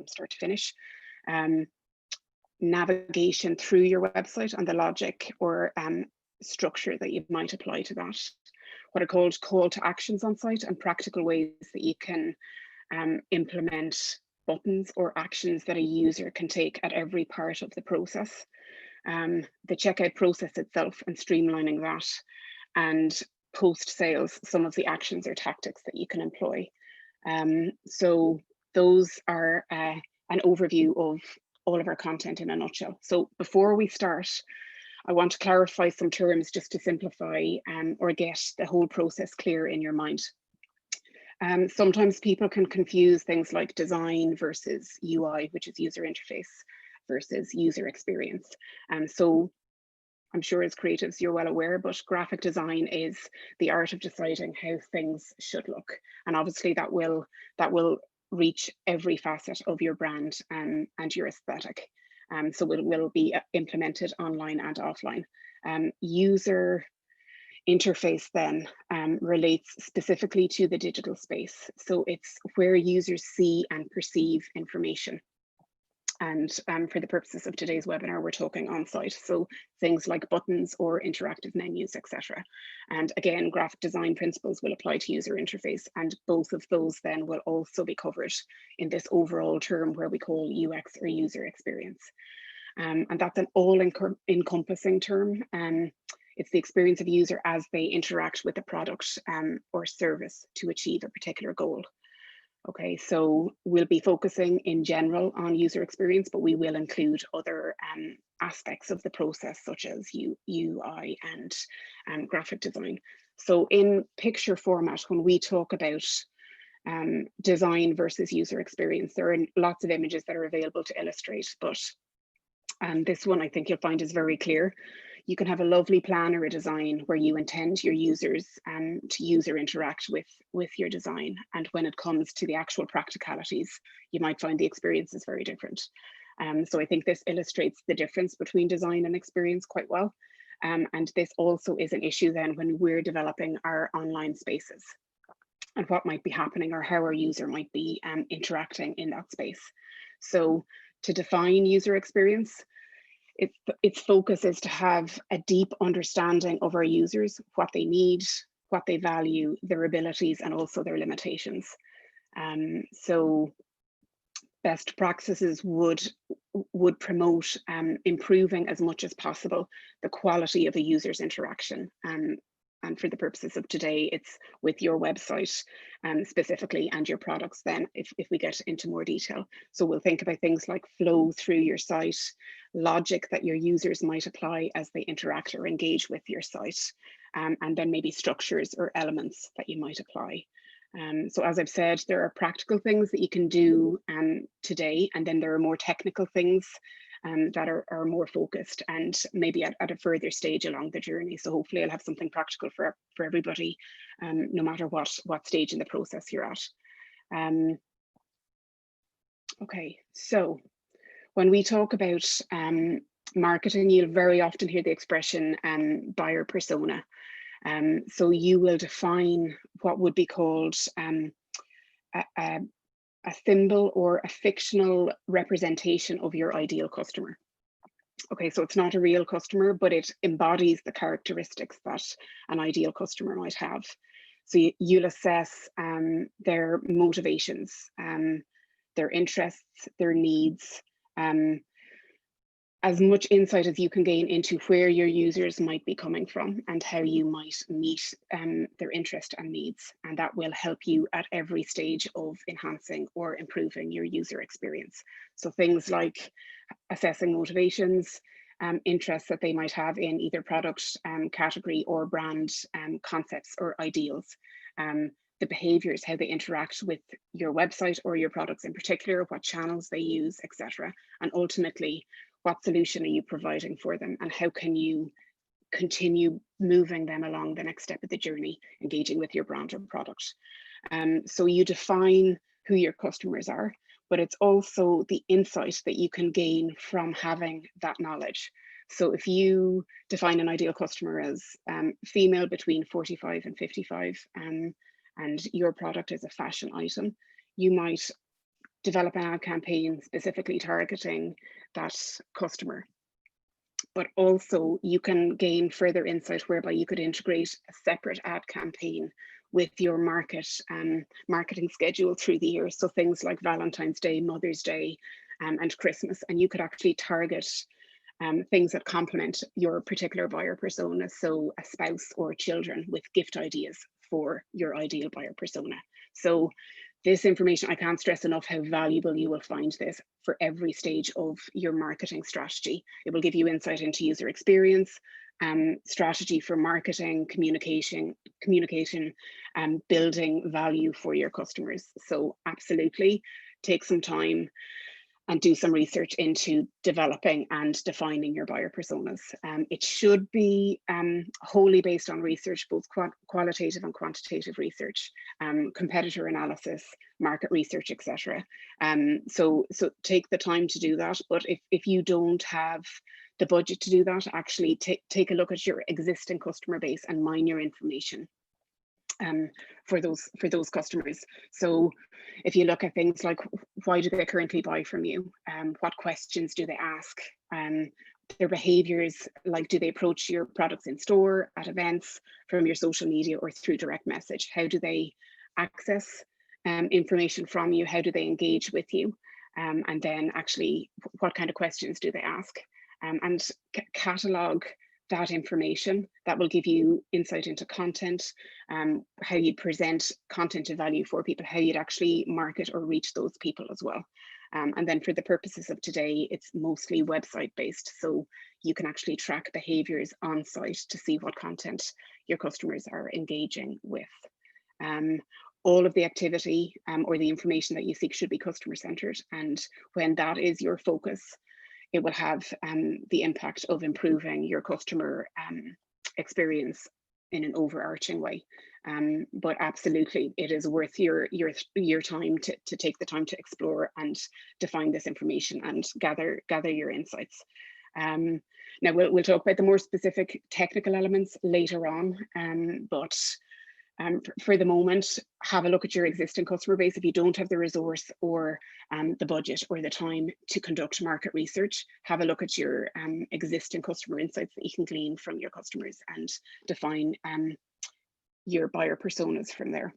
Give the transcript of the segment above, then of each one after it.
from start to finish. Navigation through your website and the logic or structure that you might apply to that. What are called call to actions on site and practical ways that you can implement buttons or actions that a user can take at every part of the process. The checkout process itself and streamlining that, and post-sales, some of the actions or tactics that you can employ. So those are an overview of all of our content in a nutshell. So before we start, I want to clarify some terms just to simplify or get the whole process clear in your mind. Sometimes people can confuse things like design versus UI, which is user interface, versus user experience. So I'm sure as creatives you're well aware, but graphic design is the art of deciding how things should look. And obviously that will reach every facet of your brand and your aesthetic. So it will be implemented online and offline. User interface then relates specifically to the digital space. So it's where users see and perceive information. And for the purposes of today's webinar, we're talking on-site. So things like buttons or interactive menus, etc. And again, graphic design principles will apply to user interface, and both of those then will also be covered in this overall term where we call UX or user experience. And that's an all-encompassing term. It's the experience of a user as they interact with the product or service to achieve a particular goal. Okay, so we'll be focusing in general on user experience, but we will include other aspects of the process, such as UI and graphic design. So in picture format, when we talk about design versus user experience, there are lots of images that are available to illustrate, but this one I think you'll find is very clear. You can have a lovely plan or a design where you intend your users to use or interact with your design. And when it comes to the actual practicalities, you might find the experience is very different. So I think this illustrates the difference between design and experience quite well. And this also is an issue then when we're developing our online spaces and what might be happening or how our user might be interacting in that space. So to define user experience, its focus is to have a deep understanding of our users, what they need, what they value, their abilities, and also their limitations. So best practices would promote improving as much as possible the quality of a user's interaction. And for the purposes of today, it's with your website specifically and your products then, if we get into more detail. So we'll think about things like flow through your site, logic that your users might apply as they interact or engage with your site, and then maybe structures or elements that you might apply. So as I've said, there are practical things that you can do today, and then there are more technical things that are more focused and maybe at a further stage along the journey. So hopefully I'll have something practical for everybody, no matter what stage in the process you're at. Okay, so when we talk about marketing, you'll very often hear the expression buyer persona. So you will define what would be called a symbol or a fictional representation of your ideal customer. Okay, so it's not a real customer, but it embodies the characteristics that an ideal customer might have. So you'll assess their motivations, their interests, their needs, as much insight as you can gain into where your users might be coming from and how you might meet their interest and needs. And that will help you at every stage of enhancing or improving your user experience. So things like assessing motivations, interests that they might have in either product category or brand concepts or ideals, the behaviors, how they interact with your website or your products in particular, what channels they use, etc. And ultimately, what solution are you providing for them, and how can you continue moving them along the next step of the journey, engaging with your brand or product. So you define who your customers are, but it's also the insight that you can gain from having that knowledge. So if you define an ideal customer as female between 45 and 55, and your product is a fashion item, you might develop an ad campaign specifically targeting that customer. But also you can gain further insight whereby you could integrate a separate ad campaign with your marketing schedule through the year. So things like Valentine's Day, Mother's Day, and Christmas, and you could actually target things that complement your particular buyer persona. So a spouse or children with gift ideas for your ideal buyer persona. So this information, I can't stress enough how valuable you will find this for every stage of your marketing strategy. It will give you insight into user experience, strategy for marketing, communication, and building value for your customers. So absolutely take some time and do some research into developing and defining your buyer personas. It should be wholly based on research, both qualitative and quantitative research, competitor analysis, market research, etc. So take the time to do that. But if you don't have the budget to do that, actually take a look at your existing customer base and mine your information for those customers. So if you look at things like, why do they currently buy from you? What questions do they ask? Their behaviors, like, do they approach your products in store, at events, from your social media, or through direct message? How do they access information from you? How do they engage with you? And then actually, what kind of questions do they ask? And catalog that information. That will give you insight into content, how you present content of value for people, how you'd actually market or reach those people as well. And then for the purposes of today, it's mostly website based. So you can actually track behaviors on site to see what content your customers are engaging with. All of the activity or the information that you seek should be customer centered. And when that is your focus, it will have the impact of improving your customer experience in an overarching way. But absolutely, it is worth your time to take the time to explore and define this information and gather your insights. Now we'll talk about the more specific technical elements later on, but for the moment, have a look at your existing customer base. If you don't have the resource or the budget or the time to conduct market research, have a look at your existing customer insights that you can glean from your customers and define your buyer personas from there.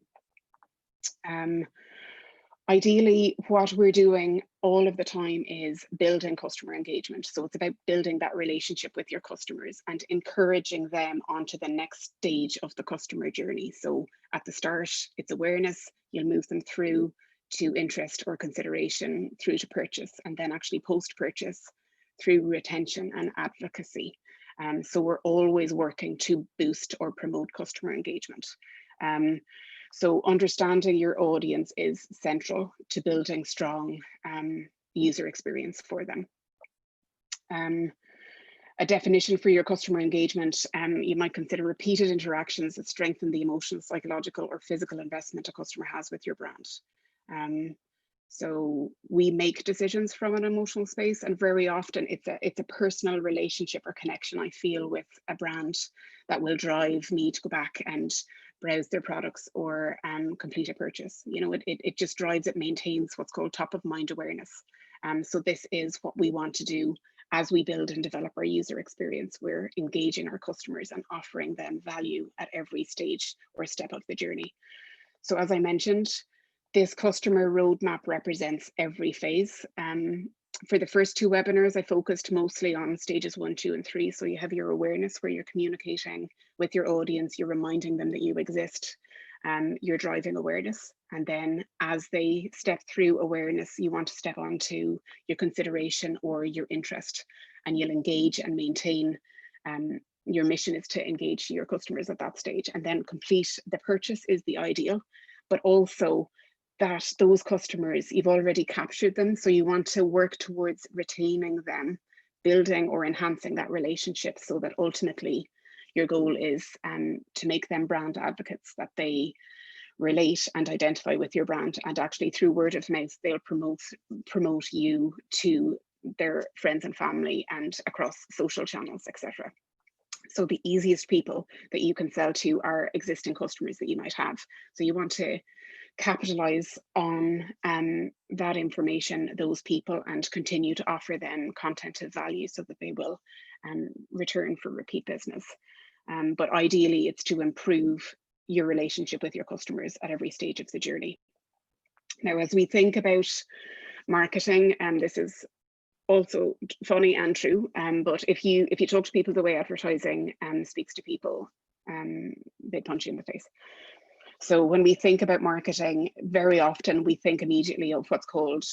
Ideally, what we're doing all of the time is building customer engagement. So it's about building that relationship with your customers and encouraging them onto the next stage of the customer journey. So at the start, it's awareness. You'll move them through to interest or consideration, through to purchase, and then actually post-purchase through retention and advocacy. So we're always working to boost or promote customer engagement. So understanding your audience is central to building strong user experience for them. A definition for your customer engagement, you might consider repeated interactions that strengthen the emotional, psychological, or physical investment a customer has with your brand. So we make decisions from an emotional space, and very often it's a personal relationship or connection I feel with a brand that will drive me to go back and browse their products or complete a purchase. You know, it just drives, it maintains what's called top of mind awareness. So this is what we want to do as we build and develop our user experience. We're engaging our customers and offering them value at every stage or step of the journey. So as I mentioned, this customer roadmap represents every phase. For the first two webinars, I focused mostly on stages 1, 2, and 3. So you have your awareness, where you're communicating with your audience, you're reminding them that you exist, you're driving awareness. And then as they step through awareness, you want to step on to your consideration or your interest, and you'll engage and maintain. Your mission is to engage your customers at that stage, and then complete the purchase is the ideal, but also that those customers, you've already captured them. So you want to work towards retaining them, building or enhancing that relationship, so that ultimately your goal is to make them brand advocates, that they relate and identify with your brand, and actually through word of mouth, they'll promote you to their friends and family and across social channels, etc. So the easiest people that you can sell to are existing customers that you might have. So you want to capitalize on that information, those people, and continue to offer them content of value so that they will return for repeat business. But ideally, it's to improve your relationship with your customers at every stage of the journey. Now, as we think about marketing, and this is also funny and true, but if you talk to people the way advertising speaks to people, they punch you in the face. So when we think about marketing, very often we think immediately of what's called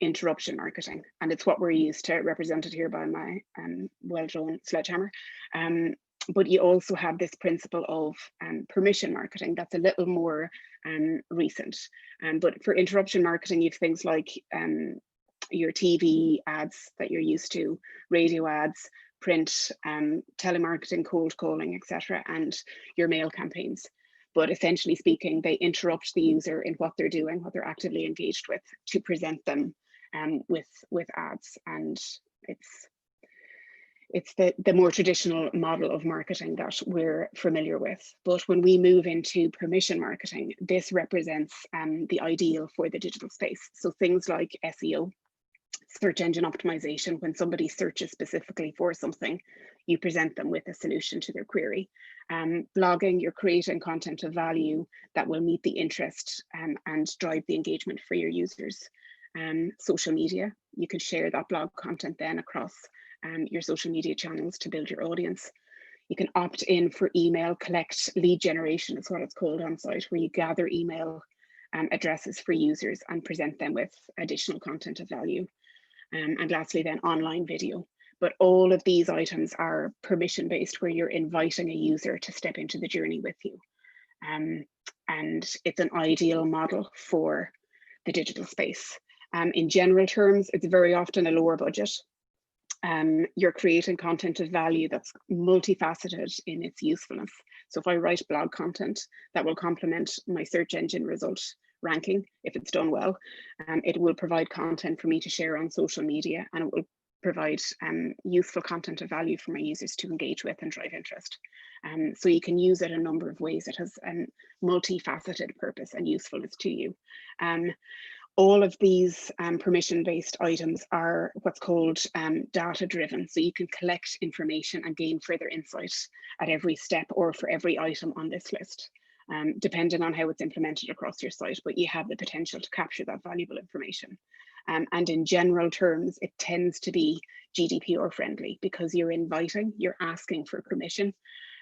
interruption marketing, and it's what we're used to, represented here by my well-drawn sledgehammer. But you also have this principle of permission marketing that's a little more recent. But for interruption marketing, you have things like your TV ads that you're used to, radio ads, print, telemarketing, cold calling, etc., and your mail campaigns. But essentially speaking, they interrupt the user in what they're doing, what they're actively engaged with, to present them with ads. And it's the more traditional model of marketing that we're familiar with. But when we move into permission marketing, this represents the ideal for the digital space. So things like SEO, search engine optimization. When somebody searches specifically for something, you present them with a solution to their query. Blogging, you're creating content of value that will meet the interest and drive the engagement for your users. Social media, you can share that blog content then across your social media channels to build your audience. You can opt in for email, collect lead generation is what it's called on site, where you gather email addresses for users and present them with additional content of value. And lastly, then online video. But all of these items are permission-based, where you're inviting a user to step into the journey with you. And it's an ideal model for the digital space. In general terms, it's very often a lower budget. You're creating content of value that's multifaceted in its usefulness. So if I write blog content that will complement my search engine result ranking, if it's done well, it will provide content for me to share on social media, and it will provide useful content of value for my users to engage with and drive interest. So you can use it a number of ways. It has a multifaceted purpose and usefulness to you. All of these permission-based items are what's called data-driven. So you can collect information and gain further insight at every step or for every item on this list, depending on how it's implemented across your site, but you have the potential to capture that valuable information. And in general terms, it tends to be GDPR friendly because you're asking for permission.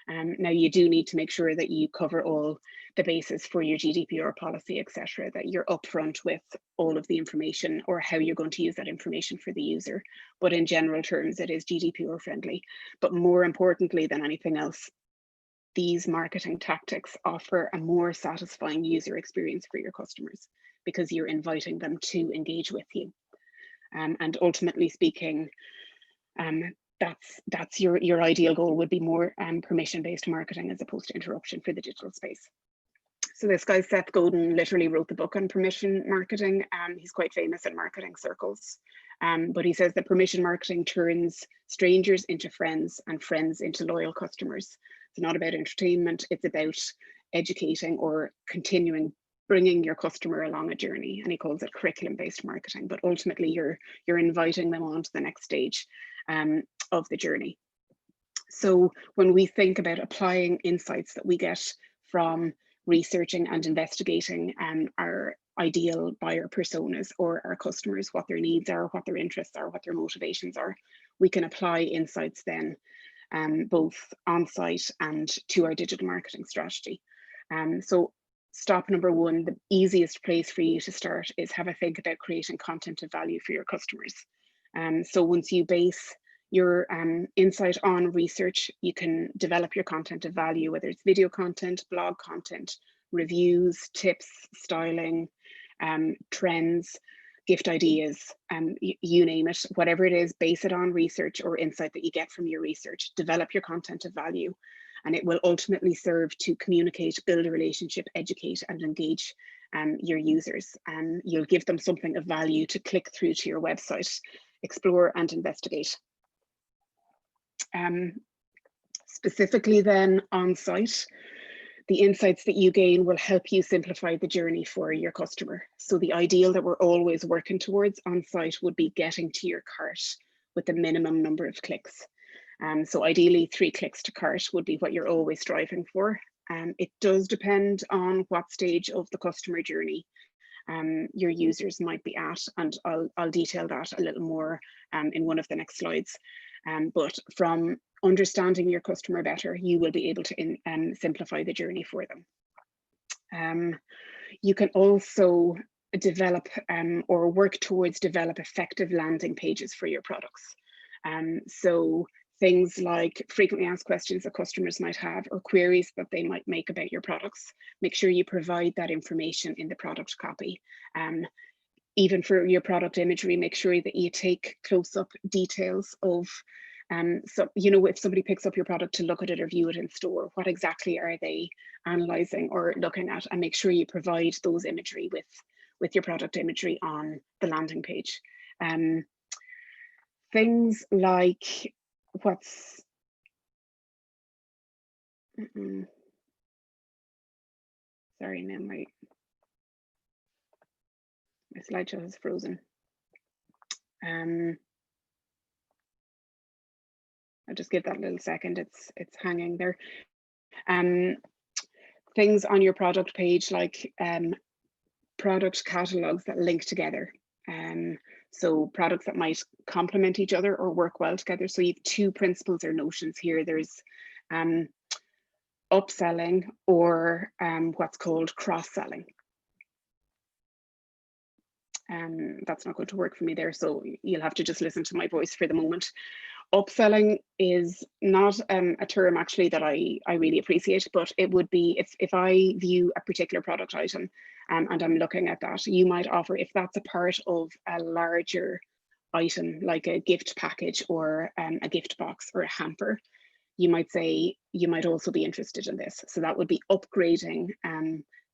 Now you do need to make sure that you cover all the bases for your GDPR policy, etc., that you're upfront with all of the information or how you're going to use that information for the user. But in general terms, it is GDPR friendly. But more importantly than anything else, these marketing tactics offer a more satisfying user experience for your customers because you're inviting them to engage with you. And ultimately speaking, that's your ideal goal would be more permission-based marketing as opposed to interruption for the digital space. So this guy, Seth Godin, literally wrote the book on permission marketing. He's quite famous in marketing circles. But he says that permission marketing turns strangers into friends and friends into loyal customers. It's not about entertainment, it's about educating or bringing your customer along a journey. And he calls it curriculum-based marketing, but ultimately you're inviting them on to the next stage of the journey. So when we think about applying insights that we get from researching and investigating our ideal buyer personas or our customers, what their needs are, what their interests are, what their motivations are, we can apply insights then both on site and to our digital marketing strategy. So stop number one, the easiest place for you to start is have a think about creating content of value for your customers. So once you base your insight on research, you can develop your content of value, whether it's video content, blog content, reviews, tips, styling, trends, gift ideas, you name it, whatever it is, base it on research or insight that you get from your research, develop your content of value, and it will ultimately serve to communicate, build a relationship, educate and engage your users. You'll give them something of value to click through to your website, explore and investigate. Specifically then on site, The insights that you gain will help you simplify the journey for your customer. So the ideal that we're always working towards on site would be getting to your cart with the minimum number of clicks. So ideally 3 clicks to cart would be what you're always striving for. It does depend on what stage of the customer journey your users might be at, and I'll detail that a little more in one of the next slides. But from understanding your customer better, you will be able to simplify the journey for them. You can also develop or work towards develop effective landing pages for your products. So things like frequently asked questions that customers might have or queries that they might make about your products. Make sure you provide that information in the product copy. Even for your product imagery, make sure that you take close-up details of, so, you know, if somebody picks up your product to look at it or view it in store, what exactly are they analyzing or looking at? And make sure you provide those imagery with your product imagery on the landing page. Things like what's, sorry, now my slideshow is frozen. I'll just give that a little second. It's hanging there. Things on your product page like product catalogs that link together. So products that might complement each other or work well together. So you have 2 principles or notions here. There's upselling or what's called cross-selling. That's not going to work for me there, so you'll have to just listen to my voice for the moment. Upselling is not a term actually that I really appreciate, but it would be if I view a particular product item and I'm looking at that, you might offer, if that's a part of a larger item like a gift package or a gift box or a hamper, you might say you might also be interested in this. So that would be upgrading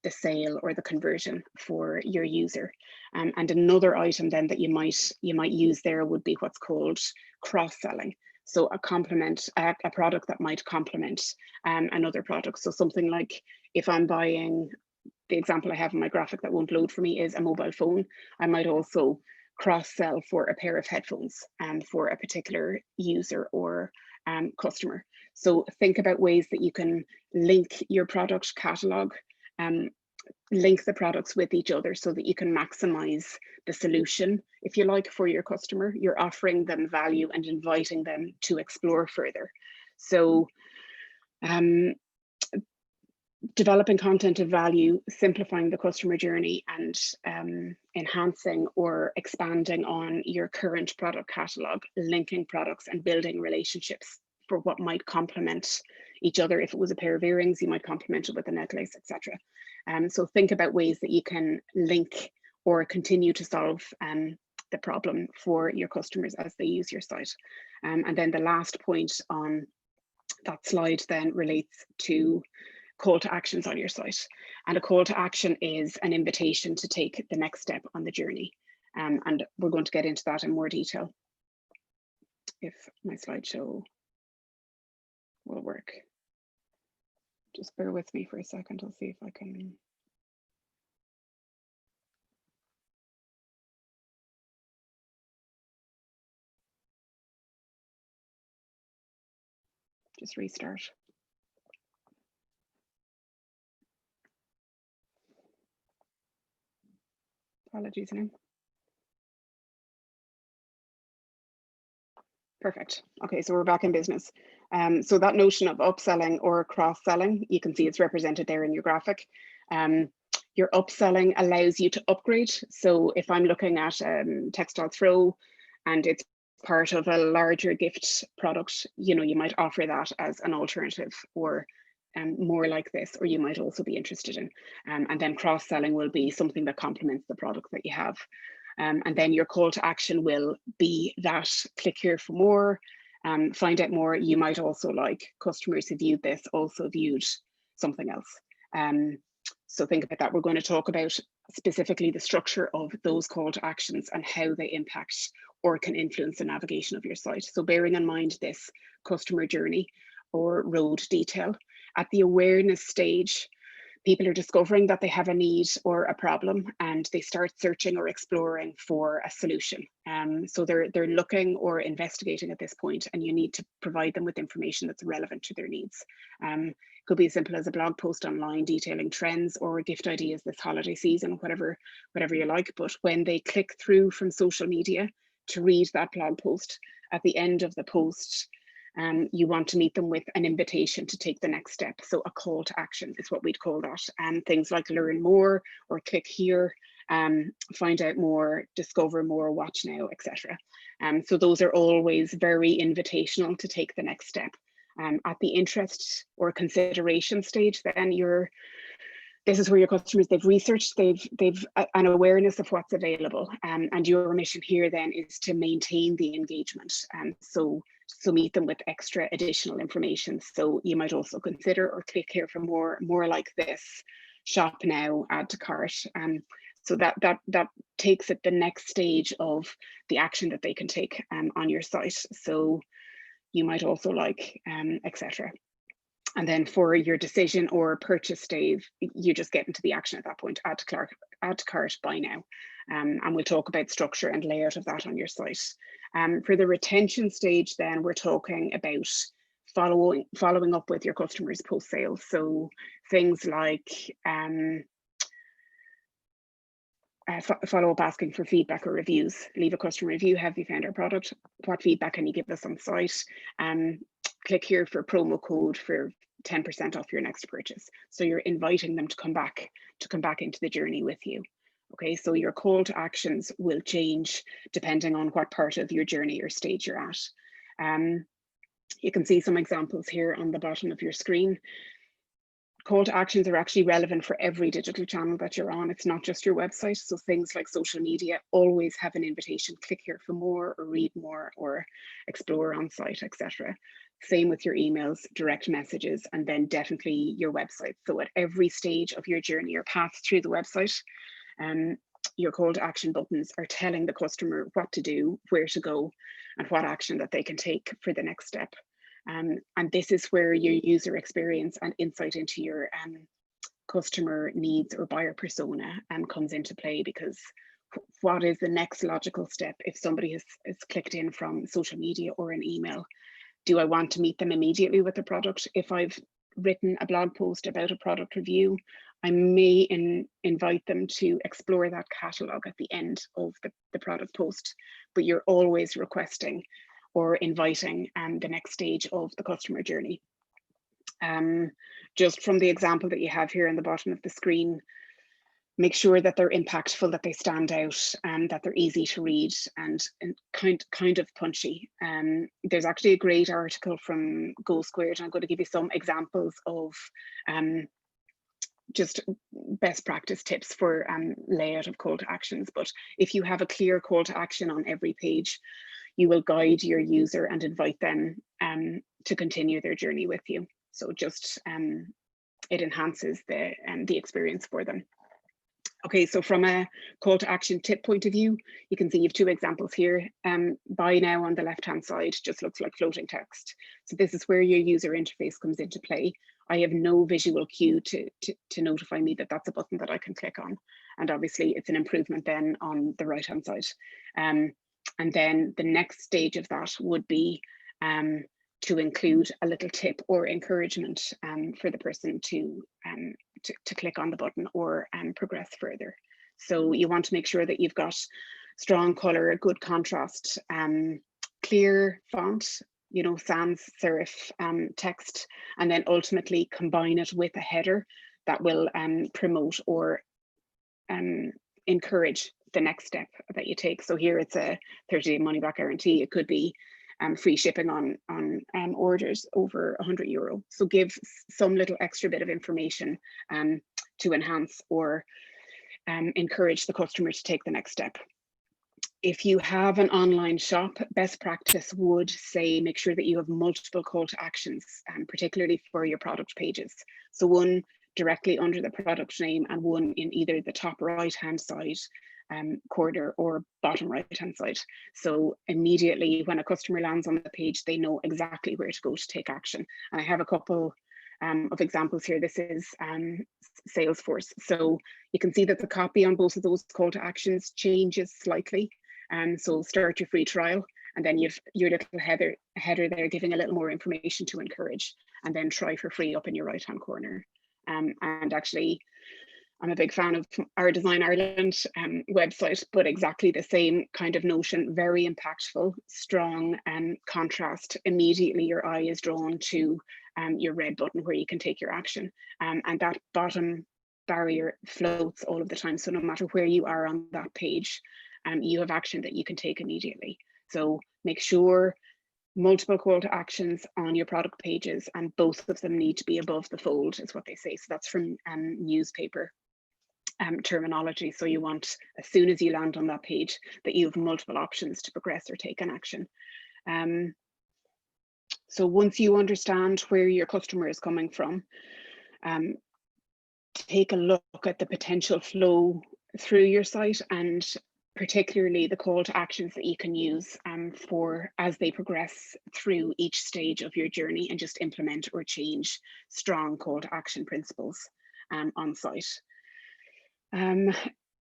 the sale or the conversion for your user. And another item then that you might use there would be what's called cross-selling. So a product that might complement another product. So something like if I'm buying, the example I have in my graphic that won't load for me is a mobile phone, I might also cross-sell for a pair of headphones for a particular user or customer. So think about ways that you can link your product catalog, link the products with each other so that you can maximize the solution, if you like, for your customer. You're offering them value and inviting them to explore further. So developing content of value, simplifying the customer journey, and enhancing or expanding on your current product catalog, linking products and building relationships for what might complement each other. If it was a pair of earrings, you might complement it with a necklace, etc. So think about ways that you can link or continue to solve the problem for your customers as they use your site. And then the last point on that slide then relates to call to actions on your site. And a call to action is an invitation to take the next step on the journey. And we're going to get into that in more detail if my slideshow will work. Just bear with me for a second. I'll see if I can. Just restart. Apologies now. Perfect. Okay, so we're back in business. So that notion of upselling or cross-selling, you can see it's represented there in your graphic. Your upselling allows you to upgrade. So if I'm looking at textile throw and it's part of a larger gift product, you might offer that as an alternative or more like this, or you might also be interested in. And then cross-selling will be something that complements the product that you have. And then your call to action will be that click here for more, find out more. You might also, like customers who viewed this also viewed something else. So think about that. We're going to talk about specifically the structure of those call to actions and how they impact or can influence the navigation of your site. So bearing in mind this customer journey or road detail, At the awareness stage, people are discovering that they have a need or a problem, and they start searching or exploring for a solution. So they're looking or investigating at this point, and you need to provide them with information that's relevant to their needs. It could be as simple as a blog post online detailing trends or gift ideas this holiday season, whatever you like. But when they click through from social media to read that blog post, at the end of the post, you want to meet them with an invitation to take the next step. So a call to action is what we'd call that. Things like learn more or click here, find out more, discover more, watch now, etc. So those are always very invitational to take the next step. At the interest or consideration stage, then this is where your customers, they've researched, they've an awareness of what's available, and your mission here then is to maintain the engagement. So meet them with extra additional information. So you might also consider or click here for more like this, shop now, add to cart. So that takes it the next stage of the action that they can take on your site. So you might also like, etc. And then for your decision or purchase stage, you just get into the action at that point, add to cart, buy now. And we'll talk about structure and layout of that on your site. For the retention stage, then we're talking about following up with your customers post sales. So things like follow up asking for feedback or reviews. Leave a customer review. Have you found our product? What feedback can you give us on site? Click here for promo code for 10% off your next purchase. So you're inviting them to come back into the journey with you. Okay, so your call to actions will change depending on what part of your journey or stage you're at. You can see some examples here on the bottom of your screen. Call to actions are actually relevant for every digital channel that you're on. It's not just your website. So things like social media always have an invitation, click here for more or read more or explore on site, etc. Same with your emails, direct messages, and then definitely your website. So at every stage of your journey or path through the website, your call to action buttons are telling the customer what to do, where to go, and what action that they can take for the next step. And this is where your user experience and insight into your customer needs or buyer persona comes into play, because what is the next logical step if somebody has clicked in from social media or an email? Do I want to meet them immediately with the product? If I've written a blog post about a product review, I may invite them to explore that catalog at the end of the product post, but you're always requesting or inviting the next stage of the customer journey. Just from the example that you have here in the bottom of the screen, make sure that they're impactful, that they stand out, and that they're easy to read and kind of punchy. There's actually a great article from Go Squared, and I'm going to give you some examples of just best practice tips for layout of call to actions. But if you have a clear call to action on every page, you will guide your user and invite them to continue their journey with you. So just it enhances the experience for them. Okay, so from a call to action tip point of view, you can see you have two examples here. Buy now on the left-hand side just looks like floating text. So this is where your user interface comes into play. I have no visual cue to notify me that that's a button that I can click on. And obviously it's an improvement then on the right-hand side. And then the next stage of that would be to include a little tip or encouragement for the person to click on the button or progress further. So you want to make sure that you've got strong color, a good contrast, clear font, you know, sans serif text, and then ultimately combine it with a header that will promote or encourage the next step that you take. So here it's a 30-day money-back guarantee. It could be free shipping on orders over €100. So give some little extra bit of information to enhance or encourage the customer to take the next step. If you have an online shop, best practice would say make sure that you have multiple call to actions, particularly for your product pages. So one directly under the product name and one in either the top right-hand side corner or bottom right-hand side. So immediately when a customer lands on the page, they know exactly where to go to take action. And I have a couple of examples here. This is Salesforce. So you can see that the copy on both of those call to actions changes slightly. So start your free trial, and then you've your little header there giving a little more information to encourage, and then try for free up in your right-hand corner. And actually, I'm a big fan of our Design Ireland website, but exactly the same kind of notion, very impactful, strong contrast. Immediately your eye is drawn to your red button where you can take your action. And that bottom barrier floats all of the time. So no matter where you are on that page, you have action that you can take immediately. So make sure multiple call to actions on your product pages, and both of them need to be above the fold, is what they say. So that's from newspaper terminology. So you want, as soon as you land on that page, that you have multiple options to progress or take an action. So once you understand where your customer is coming from, take a look at the potential flow through your site, and particularly the call to actions that you can use for as they progress through each stage of your journey, and just implement or change strong call to action principles on site.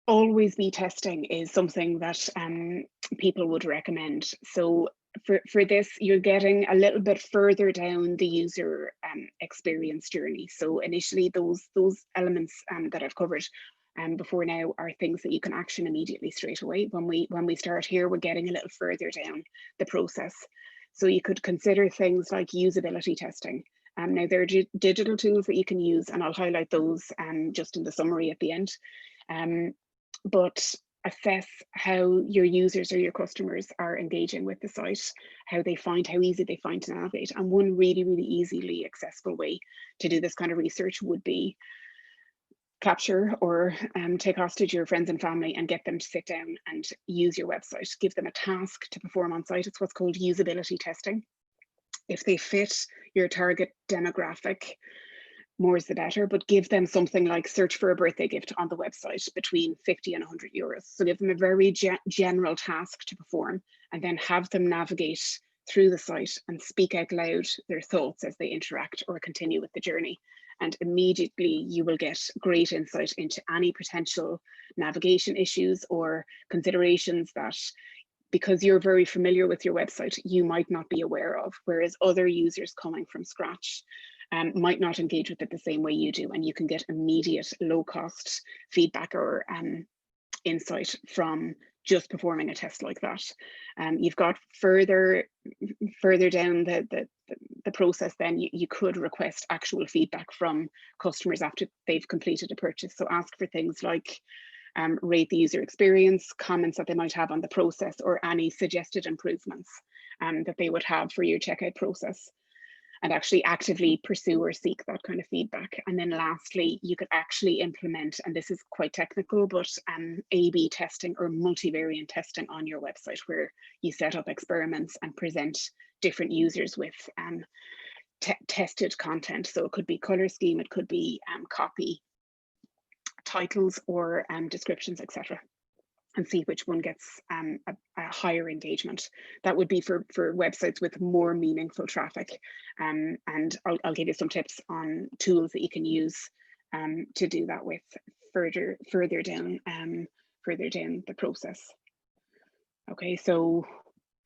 Always be testing is something that people would recommend. So for this, you're getting a little bit further down the user experience journey. So initially, those elements that I've covered before now are things that you can action immediately straight away. When we start here, we're getting a little further down the process. So you could consider things like usability testing. Now there are digital tools that you can use, and I'll highlight those just in the summary at the end. But assess how your users or your customers are engaging with the site, how easy they find to navigate. And one really, really easily accessible way to do this kind of research would be capture or take hostage your friends and family and get them to sit down and use your website. Give them a task to perform on site. It's what's called usability testing. If they fit your target demographic, more is the better, but give them something like search for a birthday gift on the website between 50 and 100 euros. So give them a very general task to perform, and then have them navigate through the site and speak out loud their thoughts as they interact or continue with the journey. And immediately you will get great insight into any potential navigation issues or considerations that, because you're very familiar with your website, you might not be aware of, whereas other users coming from scratch might not engage with it the same way you do, and you can get immediate low-cost feedback or insight from just performing a test like that. You've got further down the process, then you could request actual feedback from customers after they've completed a purchase. So ask for things like rate the user experience, comments that they might have on the process, or any suggested improvements that they would have for your checkout process, and actually actively pursue or seek that kind of feedback. And then lastly, you could actually implement, and this is quite technical, but A/B testing or multivariant testing on your website, where you set up experiments and present different users with tested content. So it could be color scheme, it could be copy, titles, or descriptions, etc., and see which one gets a higher engagement. That would be for websites with more meaningful traffic. And I'll give you some tips on tools that you can use to do that with further down the process. Okay, so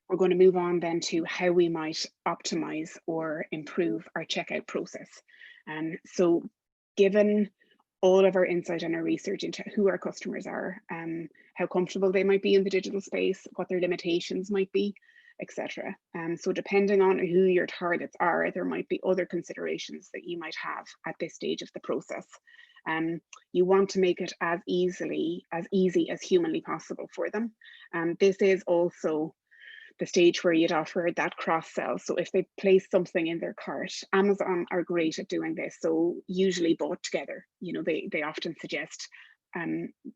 we're going to move on then to how we might optimize or improve our checkout process. So given all of our insight and our research into who our customers are, how comfortable they might be in the digital space, what their limitations might be, etc. So depending on who your targets are, there might be other considerations that you might have at this stage of the process. You want to make it as easy as humanly possible for them. This is also the stage where you'd offer that cross-sell. So if they place something in their cart, Amazon are great at doing this. So usually bought together, they often suggest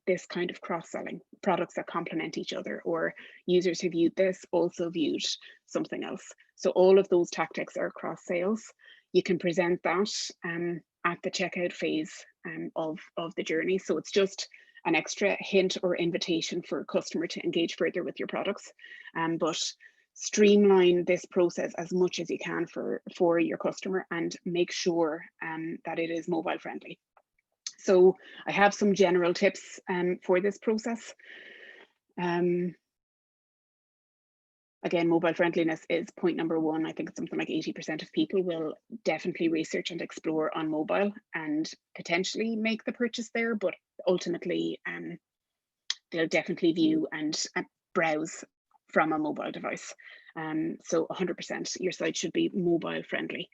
this kind of cross-selling, products that complement each other, or users who viewed this also viewed something else. So all of those tactics are cross-sales. You can present that at the checkout phase of the journey. So it's just an extra hint or invitation for a customer to engage further with your products. But streamline this process as much as you can for your customer, and make sure that it is mobile friendly. So I have some general tips for this process. Again, mobile friendliness is point number one. I think it's something like 80% of people will definitely research and explore on mobile and potentially make the purchase there, but ultimately they'll definitely view and browse from a mobile device. So 100% your site should be mobile friendly.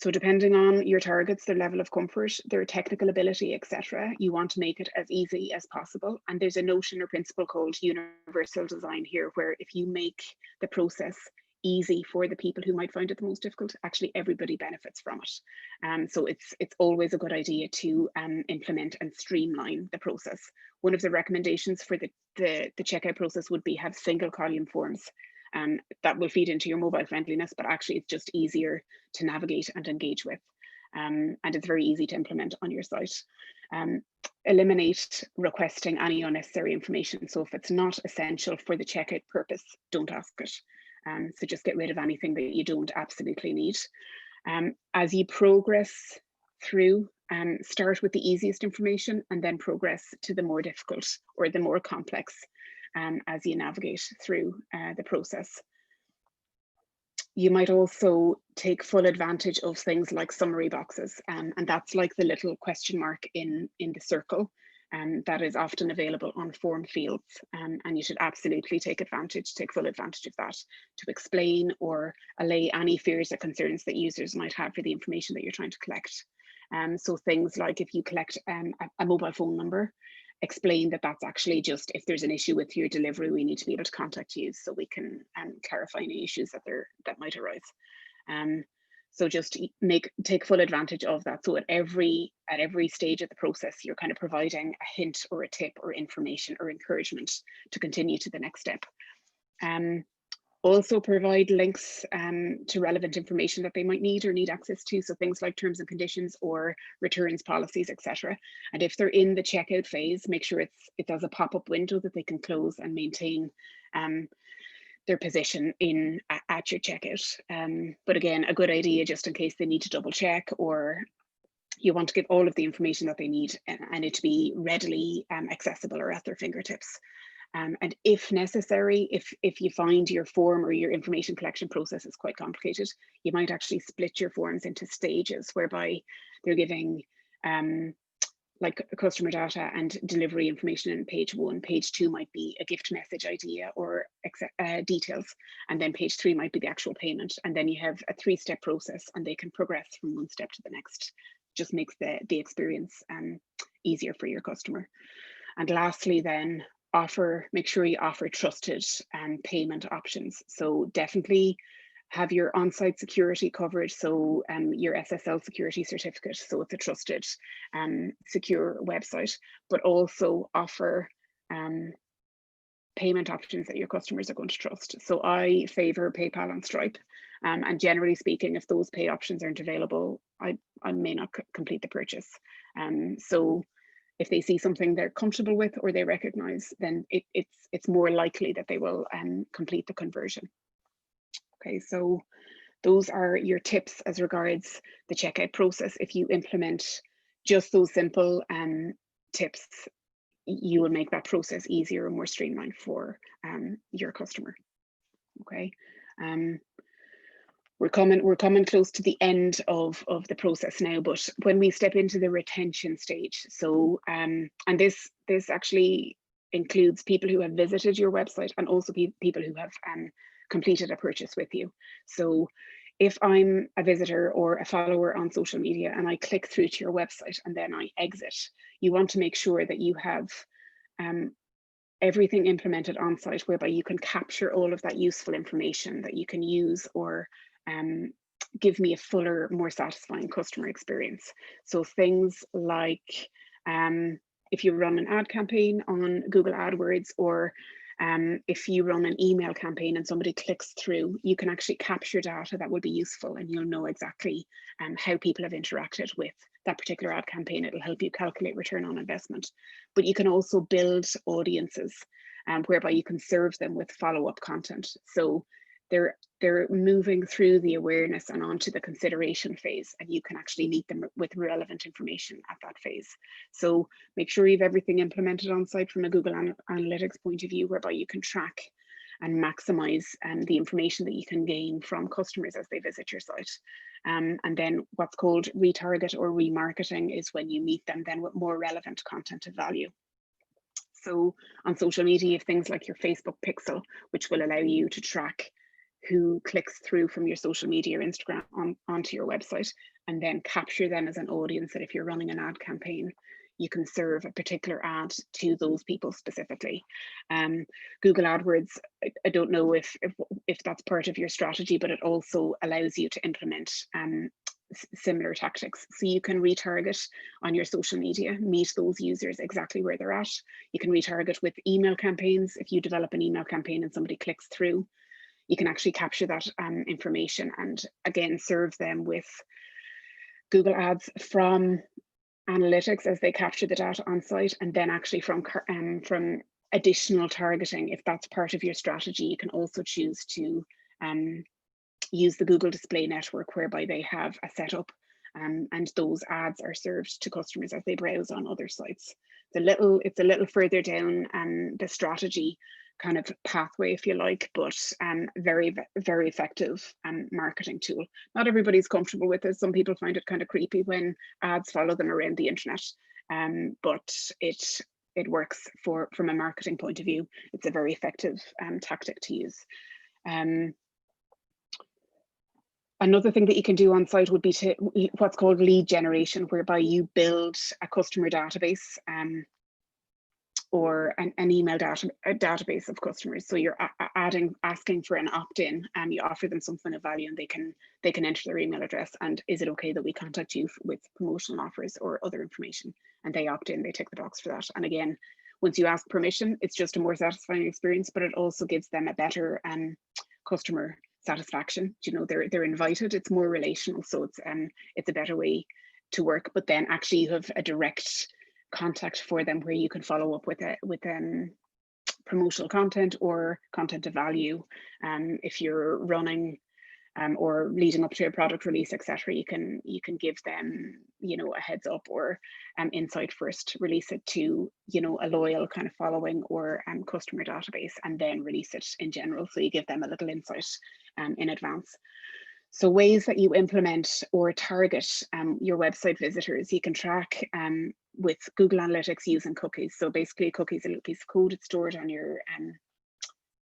So depending on your targets, their level of comfort, their technical ability, etc., you want to make it as easy as possible. And there's a notion or principle called universal design here, where if you make the process easy for the people who might find it the most difficult, actually everybody benefits from it. So it's always a good idea to implement and streamline the process. One of the recommendations for the checkout process would be have single column forms. That will feed into your mobile friendliness, but actually it's just easier to navigate and engage with. And it's very easy to implement on your site. Eliminate requesting any unnecessary information. So if it's not essential for the checkout purpose, don't ask it. So just get rid of anything that you don't absolutely need. As you progress through, start with the easiest information and then progress to the more difficult or the more complex as you navigate through the process. You might also take full advantage of things like summary boxes, and that's like the little question mark in the circle that is often available on form fields, and you should absolutely take full advantage of that to explain or allay any fears or concerns that users might have for the information that you're trying to collect. So things like if you collect a mobile phone number, explain that that's actually just if there's an issue with your delivery, we need to be able to contact you so we can clarify any issues that might arise. So just take full advantage of that. So at every stage of the process, you're kind of providing a hint or a tip or information or encouragement to continue to the next step. Also provide links to relevant information that they might need or need access to. So things like terms and conditions or returns policies, etc. And if they're in the checkout phase, make sure it does a pop-up window that they can close and maintain their position at your checkout. But again, a good idea just in case they need to double check or you want to give all of the information that they need and it to be readily accessible or at their fingertips. And if necessary, if you find your form or your information collection process is quite complicated, you might actually split your forms into stages whereby they're giving like customer data and delivery information in page 1. Page 2 might be a gift message idea or details, and then page 3 might be the actual payment. And then you have a 3-step process and they can progress from one step to the next. Just makes the experience easier for your customer. And lastly then, make sure you offer trusted payment options. So definitely have your on-site security covered, so your SSL security certificate, so it's a trusted secure website, but also offer payment options that your customers are going to trust. So I favor PayPal and Stripe, and generally speaking, if those pay options aren't available, I may not complete the purchase. So if they see something they're comfortable with or they recognize, then it's more likely that they will complete the conversion. Okay, so those are your tips as regards the checkout process. If you implement just those simple tips, you will make that process easier and more streamlined for your customer. Okay. We're coming close to the end of the process now, but when we step into the retention stage, so and this actually includes people who have visited your website and also people who have completed a purchase with you. So if I'm a visitor or a follower on social media and I click through to your website and then I exit, you want to make sure that you have everything implemented on site whereby you can capture all of that useful information that you can use or give me a fuller, more satisfying customer experience. So things like if you run an ad campaign on Google AdWords, or if you run an email campaign and somebody clicks through, you can actually capture data that will be useful and you'll know exactly how people have interacted with that particular ad campaign. It'll help you calculate return on investment. But you can also build audiences. whereby you can serve them with follow-up content. So they're moving through the awareness and onto the consideration phase, and you can actually meet them with relevant information at that phase. So make sure you've everything implemented on site from a Google Analytics point of view, whereby you can track and maximize the information that you can gain from customers as they visit your site. And then what's called retarget or remarketing is when you meet them then with more relevant content of value. So on social media, you have things like your Facebook pixel, which will allow you to track who clicks through from your social media or Instagram onto your website, and then capture them as an audience that if you're running an ad campaign, you can serve a particular ad to those people specifically. Google AdWords, I don't know if that's part of your strategy, but it also allows you to implement similar tactics. So you can retarget on your social media, meet those users exactly where they're at. You can retarget with email campaigns. If you develop an email campaign and somebody clicks through, you can actually capture that information and again serve them with Google Ads from analytics as they capture the data on site, and then actually from additional targeting. If that's part of your strategy, you can also choose to use the Google Display Network, whereby they have a setup and those ads are served to customers as they browse on other sites. It's a little further down the strategy kind of pathway, if you like, but very, very effective marketing tool. Not everybody's comfortable with it. Some people find it kind of creepy when ads follow them around the internet, but it works from a marketing point of view. It's a very effective tactic to use. Another thing that you can do on site would be to what's called lead generation, whereby you build a customer database or an email database of customers. So you're asking for an opt-in, and you offer them something of value, and they can enter their email address. And is it okay that we contact you with promotional offers or other information? And they opt in, they tick the box for that. And again, once you ask permission, it's just a more satisfying experience, but it also gives them a better customer satisfaction. You know, they're invited. It's more relational, so it's a better way to work. But then actually you have a direct contact for them where you can follow up with promotional content or content of value. If you're running or leading up to a product release, etc., you can give them, you know, a heads up or insight first, release it to, you know, a loyal kind of following or customer database, and then release it in general. So you give them a little insight in advance. So ways that you implement or target your website visitors, you can track with Google Analytics using cookies. So basically, cookies, a little piece of code, it's stored on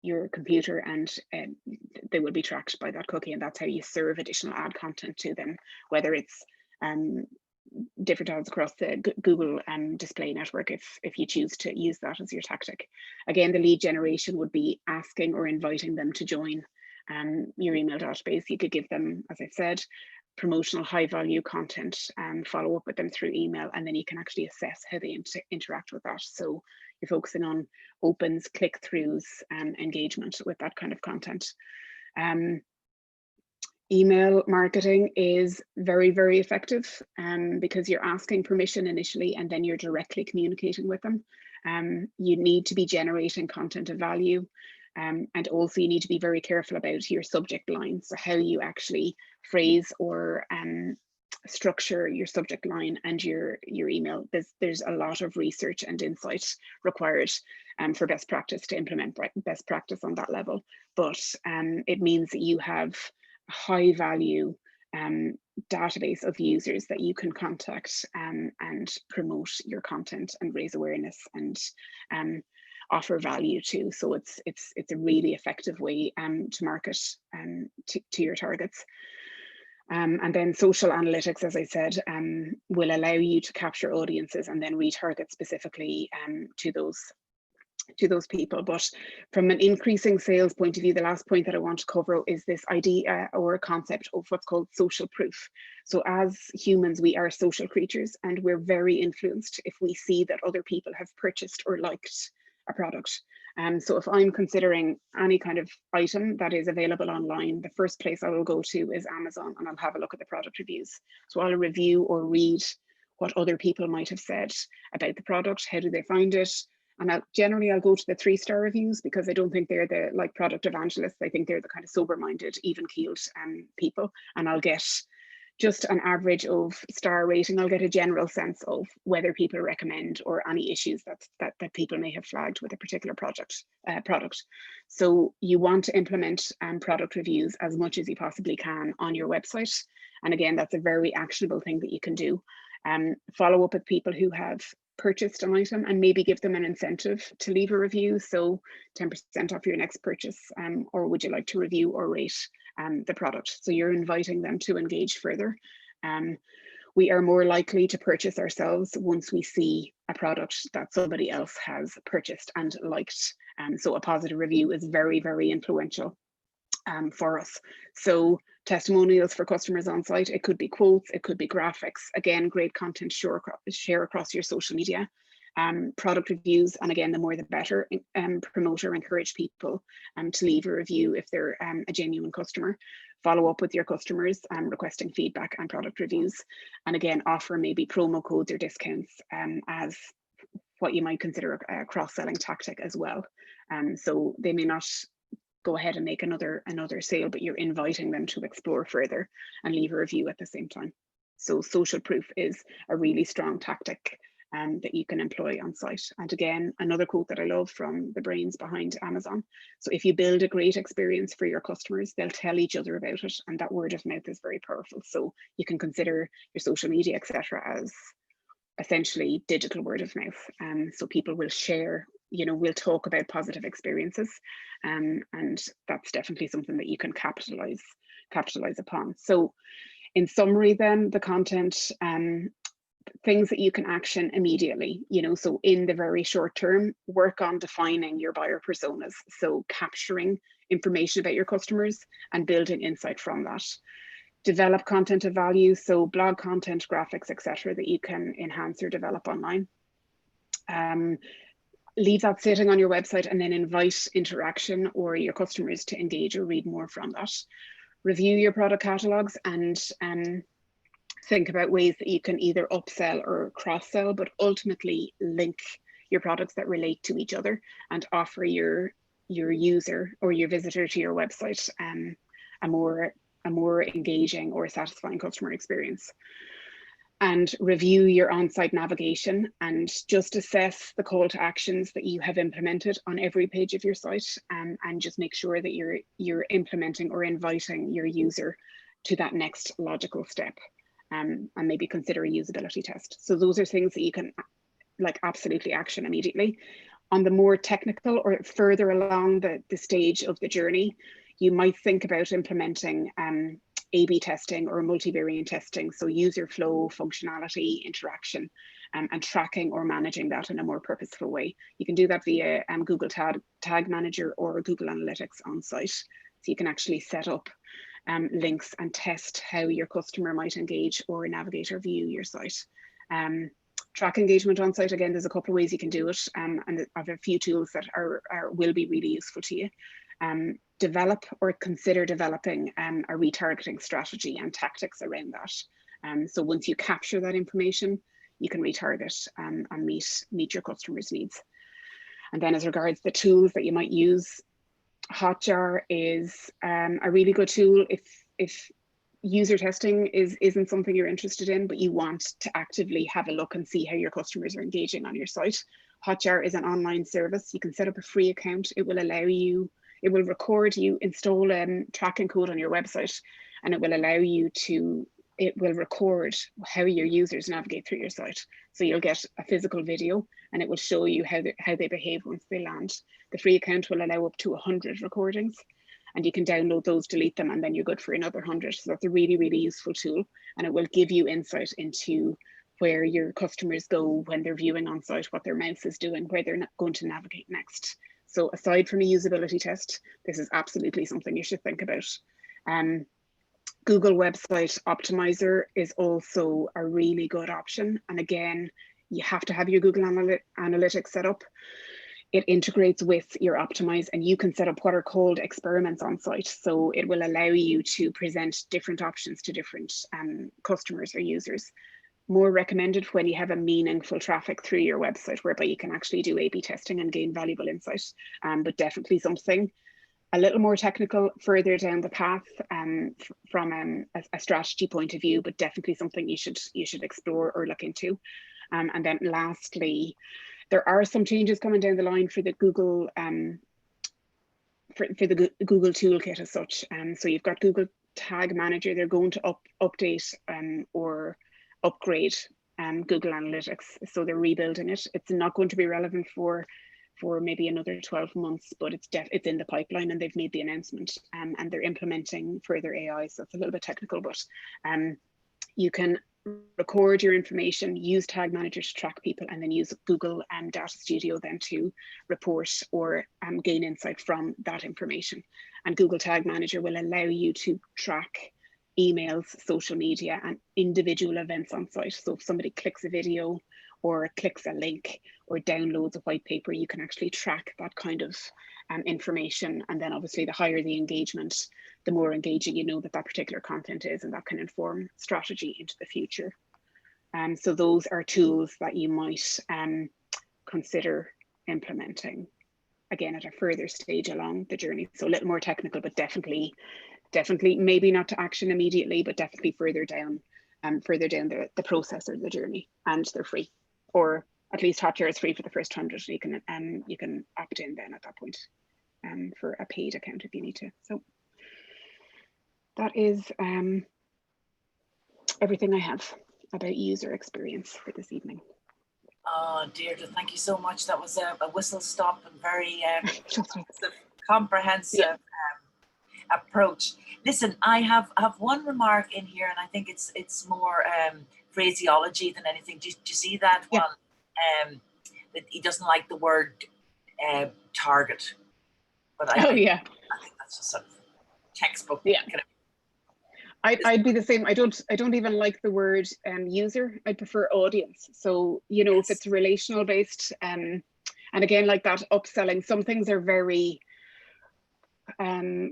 your computer, and they will be tracked by that cookie, and that's how you serve additional ad content to them, whether it's different ads across the Google Display Network, if you choose to use that as your tactic. Again, the lead generation would be asking or inviting them to join your email database. You could give them, as I've said, promotional high value content and follow up with them through email, and then you can actually assess how they interact with that. So you're focusing on opens, click-throughs, engagement with that kind of content. Email marketing is very, very effective because you're asking permission initially, and then you're directly communicating with them. You need to be generating content of value. And also you need to be very careful about your subject line. So how you actually phrase or structure your subject line and your email. There's a lot of research and insight required for best practice to implement best practice on that level. But it means that you have a high value database of users that you can contact and promote your content and raise awareness and offer value to. So it's a really effective way to market to your targets. And then social analytics, as I said, will allow you to capture audiences and then retarget specifically to those people. But from an increasing sales point of view, the last point that I want to cover is this idea or concept of what's called social proof. So as humans, we are social creatures, and we're very influenced if we see that other people have purchased or liked a product. So if I'm considering any kind of item that is available online, the first place I will go to is Amazon, and I'll have a look at the product reviews. So I'll review or read what other people might have said about the product. How do they find it? And generally I'll go to the 3-star reviews, because I don't think they're the like product evangelists. I think they're the kind of sober-minded, even-keeled people. And I'll get just an average of star rating. I'll get a general sense of whether people recommend or any issues that people may have flagged with a particular product. So you want to implement product reviews as much as you possibly can on your website. And again, that's a very actionable thing that you can do. Follow up with people who have purchased an item and maybe give them an incentive to leave a review. So 10% off your next purchase, or would you like to review or rate the product? So you're inviting them to engage further. We are more likely to purchase ourselves once we see a product that somebody else has purchased and liked. So a positive review is very, very influential for us. So testimonials for customers on site, it could be quotes, it could be graphics, again, great content share across your social media. Product reviews, and again, the more the better. Promote or encourage people to leave a review if they're a genuine customer. Follow up with your customers requesting feedback and product reviews, and again, offer maybe promo codes or discounts as what you might consider a cross-selling tactic as well. So they may not go ahead and make another sale, but you're inviting them to explore further and leave a review at the same time. So social proof is a really strong tactic that you can employ on site. And again, another quote that I love from the brains behind Amazon. So if you build a great experience for your customers, they'll tell each other about it, and that word of mouth is very powerful. So you can consider your social media, etc., as essentially digital word of mouth. So people will share, we'll talk about positive experiences, and that's definitely something that you can capitalize upon. So in summary then, the content, things that you can action immediately, so in the very short term, work on defining your buyer personas. So capturing information about your customers and building insight from that. Develop content of value, so blog content, graphics, etc., that you can enhance or develop online. Leave that sitting on your website and then invite interaction or your customers to engage or read more from that. Review your product catalogs and think about ways that you can either upsell or cross-sell, but ultimately link your products that relate to each other and offer your user or your visitor to your website a more engaging or satisfying customer experience. And review your on-site navigation and just assess the call to actions that you have implemented on every page of your site, and just make sure that you're implementing or inviting your user to that next logical step, and maybe consider a usability test. So those are things that you can absolutely action immediately. On the more technical or further along the stage of the journey, you might think about implementing A/B testing or multivariate testing, so user flow, functionality, interaction, and tracking or managing that in a more purposeful way. You can do that via Google Tag Manager or Google Analytics on site. So you can actually set up links and test how your customer might engage or navigate or view your site. Track engagement on site, again, there's a couple of ways you can do it, and I have a few tools that will be really useful to you. Develop or consider developing a retargeting strategy and tactics around that. So once you capture that information, you can retarget and meet your customers' needs. And then as regards the tools that you might use, Hotjar is a really good tool if user testing isn't something you're interested in, but you want to actively have a look and see how your customers are engaging on your site. Hotjar is an online service. You can set up a free account. It will record you, install tracking code on your website, and it will record how your users navigate through your site. So you'll get a physical video and it will show you how they behave once they land. The free account will allow up to 100 recordings, and you can download those, delete them, and then you're good for another 100. So that's a really, really useful tool, and it will give you insight into where your customers go when they're viewing on site, what their mouse is doing, where they're going to navigate next. So aside from a usability test, this is absolutely something you should think about. Google Website Optimizer is also a really good option. And again, you have to have your Google Analytics set up. It integrates with your Optimise, and you can set up what are called experiments on site. So it will allow you to present different options to different customers or users. more recommended when you have a meaningful traffic through your website, whereby you can actually do A/B testing and gain valuable insight. But definitely something a little more technical further down the path from a strategy point of view, but definitely something you should explore or look into. And then lastly, there are some changes coming down the line for the Google for the Google toolkit as such. So you've got Google Tag Manager. They're going to update or upgrade Google Analytics. So they're rebuilding it. It's not going to be relevant for maybe another 12 months, but it's in the pipeline, and they've made the announcement, and they're implementing further AI. So it's a little bit technical, but you can record your information, use Tag Manager to track people, and then use Google Data Studio then to report or gain insight from that information. And Google Tag Manager will allow you to track emails, social media, and individual events on site. So if somebody clicks a video or clicks a link or downloads a white paper, you can actually track that kind of information. And then obviously the higher the engagement, the more engaging you know that particular content is, and that can inform strategy into the future. So those are tools that you might consider implementing, again, at a further stage along the journey. So a little more technical, but definitely maybe not to action immediately, but definitely further down the process or the journey. And they're free, or at least Hotjar is free for the first 100. You can opt in then at that point for a paid account if you need to. So that is everything I have about user experience for this evening. Oh, Deirdre, thank you so much. That was a whistle stop and very comprehensive approach. Listen, I have one remark in here, and I think it's more phraseology than anything. Do you see that one? That he doesn't like the word target, but I think that's just sort of textbook. Yeah. I'd be the same. I don't even like the word user. I prefer audience. So, you know, if it's relational based, and again, like that upselling, some things are very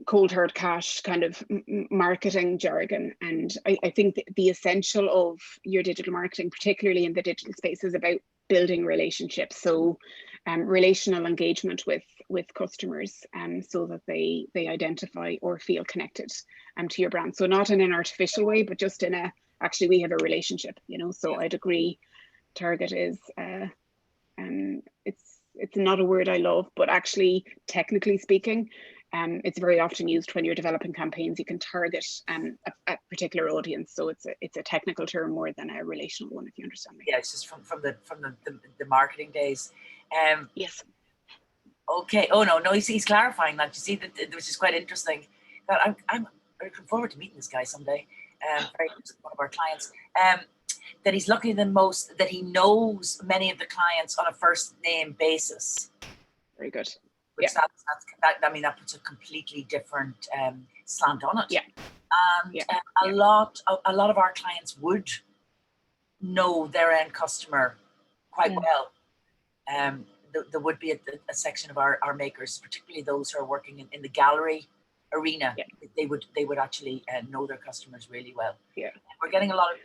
cold hard cash kind of marketing jargon. And I think the essential of your digital marketing, particularly in the digital space, is about building relationships. So relational engagement with customers, so that they identify or feel connected to your brand. So not in an artificial way, but just in a, actually we have a relationship, you know. So I'd agree, target is it's not a word I love, but actually technically speaking, it's very often used when you're developing campaigns. You can target a particular audience, so it's a technical term more than a relational one, if you understand me. Yeah, it's just from the marketing days. Yes. Okay. Oh no, he's clarifying that. You see that, which is quite interesting. God, I'm looking forward to meeting this guy someday. Very one of our clients. That he's lucky the most that he knows many of the clients on a first name basis. Very good. Which I mean, that puts a completely different slant on it. Yeah. And a lot of our clients would know their end customer quite well. There would be a section of our makers, particularly those who are working in the gallery arena. Yeah. They would actually know their customers really well. Yeah. You're getting a lot of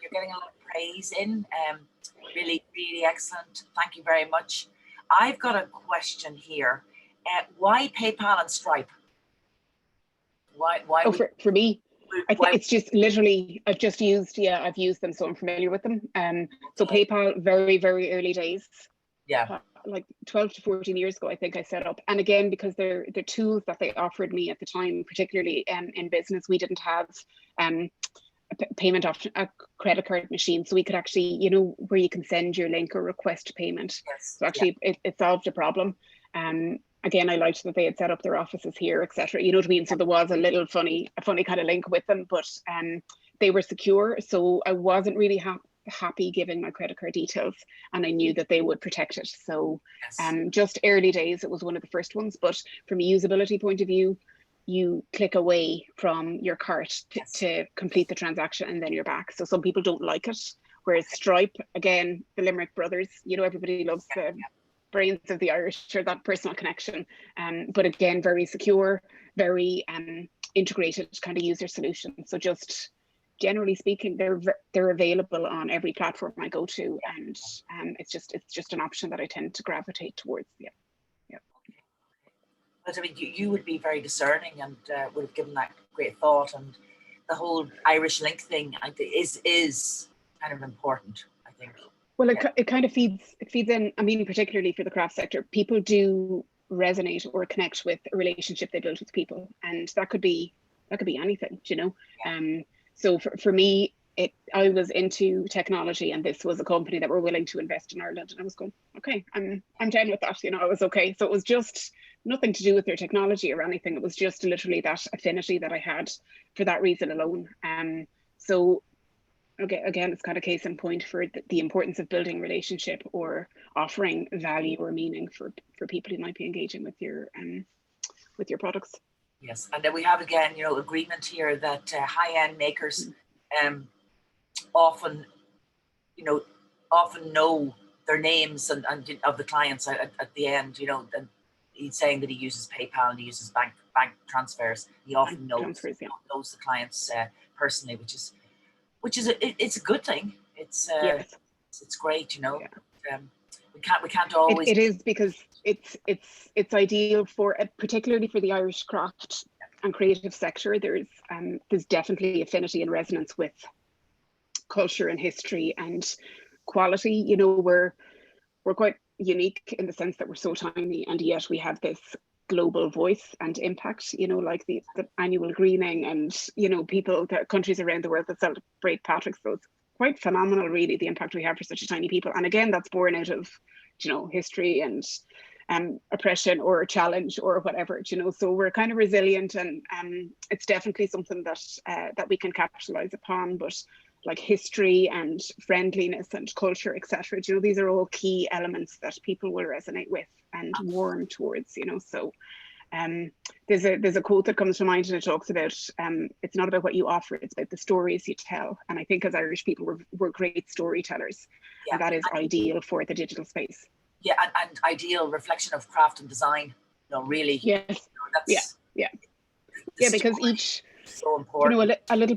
praise in. Really, really excellent. Thank you very much. I've got a question here. Why PayPal and Stripe? Why? Oh, for me, I think it's just literally I've used them, so I'm familiar with them. So PayPal, very, very early days. Yeah. Like 12 to 14 years ago, I think I set up. And again, because they're the tools that they offered me at the time, particularly in business, we didn't have a payment option, a credit card machine. So we could actually, you know, where you can send your link or request payment. Yes. So actually it solved a problem. Again, I liked that they had set up their offices here, etc. You know what I mean? So there was a funny kind of link with them, but they were secure. So I wasn't really happy giving my credit card details, and I knew that they would protect it. So just early days, it was one of the first ones. But from a usability point of view, you click away from your cart to complete the transaction, and then you're back. So some people don't like it. Whereas Stripe, again, the Limerick brothers, you know, everybody loves the brains of the Irish, or that personal connection. But again, very secure, very integrated kind of user solution. So just generally speaking, they're available on every platform I go to, and it's just an option that I tend to gravitate towards. Yeah. But I mean, you would be very discerning and would have given that great thought, and the whole Irish link thing is kind of important, I think. Well, it kind of feeds in. I mean, particularly for the craft sector, people do resonate or connect with a relationship they build with people, and that could be anything, you know. Yeah. So for me, I was into technology, and this was a company that were willing to invest in Ireland, and I was going, okay, I'm down with that, you know. I was okay. So it was just nothing to do with their technology or anything. It was just literally that affinity that I had for that reason alone. So again, it's kind of case in point for the importance of building relationship or offering value or meaning for people who might be engaging with your products. Yes, and then we have again, you know, agreement here that high-end makers often know their names and of the clients at the end. You know, and he's saying that he uses PayPal and he uses bank transfers. He often knows the clients personally, which is it's a good thing. It's it's great, you know. Yeah. We can't always. It is, because it's ideal for particularly for the Irish craft and creative sector. There's definitely affinity and resonance with culture and history and quality. You know, we're quite unique in the sense that we're so tiny, and yet we have this global voice and impact, you know, like the annual greening, and, you know, countries around the world that celebrate Patrick's. So it's quite phenomenal, really, the impact we have for such a tiny people. And again, that's born out of, you know, history and oppression or challenge or whatever, you know. So we're kind of resilient, and it's definitely something that we can capitalize upon. But like history and friendliness and culture, etc., you know, these are all key elements that people will resonate with and warm towards, you know. So there's a quote that comes to mind, and it talks about it's not about what you offer, it's about the stories you tell. And I think as Irish people, we're great storytellers, and that is ideal for the digital space. Yeah, and ideal reflection of craft and design, you know, really. Yes. You know, because each, so important. You know, a little